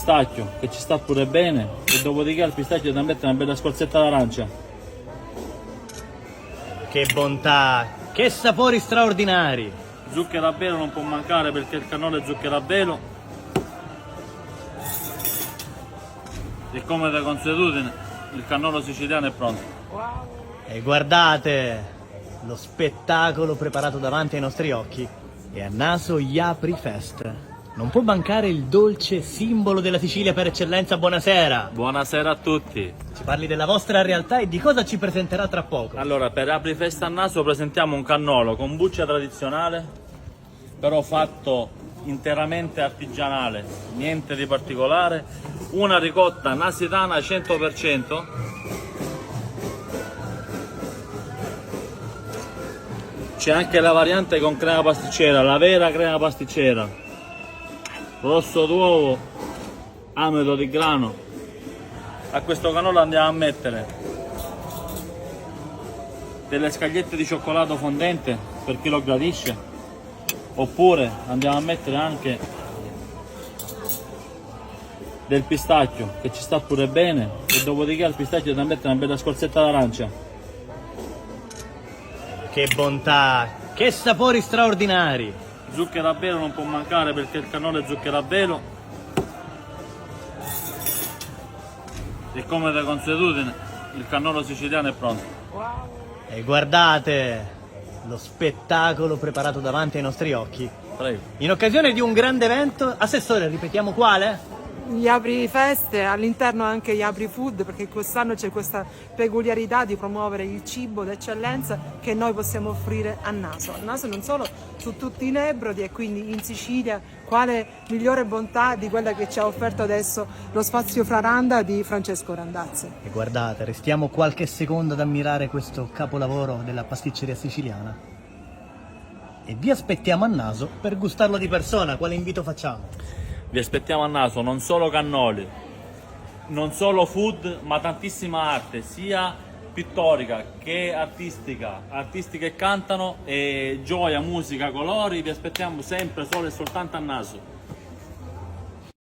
pistacchio che ci sta pure bene, e dopodiché al pistacchio da mettere una bella scorzetta d'arancia. Che bontà, che sapori straordinari! Zucchero a velo non può mancare perché il cannolo è zucchero a velo. E come da consuetudine il cannolo siciliano è pronto. E guardate lo spettacolo preparato davanti ai nostri occhi. E a naso gli Apri Fest. Non può mancare il dolce simbolo della Sicilia per eccellenza. Buonasera! Buonasera a tutti. Ci parli della vostra realtà e di cosa ci presenterà tra poco? Allora, per Apri Festa a naso presentiamo un cannolo con buccia tradizionale, però fatto interamente artigianale, niente di particolare, una ricotta nasitana 100%, c'è anche la variante con crema pasticcera, la vera crema pasticcera, rosso d'uovo, amido di grano. A questo cannolo andiamo a mettere delle scagliette di cioccolato fondente per chi lo gradisce, oppure andiamo a mettere anche del pistacchio che ci sta pure bene, e dopodiché al pistacchio da mettere una bella scorzetta d'arancia. Che bontà, che sapori straordinari! Zucchero a velo non può mancare perché il cannolo è zucchero a velo. E come da consuetudine il cannolo siciliano è pronto. E guardate lo spettacolo preparato davanti ai nostri occhi. Prego. In occasione di un grande evento, assessore, ripetiamo quale? Gli Apri Feste, all'interno anche gli Apri Food, perché quest'anno c'è questa peculiarità di promuovere il cibo d'eccellenza che noi possiamo offrire a naso. A naso non solo su tutti i Nebrodi, e quindi in Sicilia quale migliore bontà di quella che ci ha offerto adesso lo spazio Fraranda di Francesco Randazzi. E guardate, restiamo qualche secondo ad ammirare questo capolavoro della pasticceria siciliana. E vi aspettiamo a naso per gustarlo di persona. Quale invito facciamo? Vi aspettiamo a naso non solo cannoli, non solo food, ma tantissima arte, sia pittorica che artistica, artisti che cantano, e gioia, musica, colori. Vi aspettiamo sempre solo e soltanto a naso.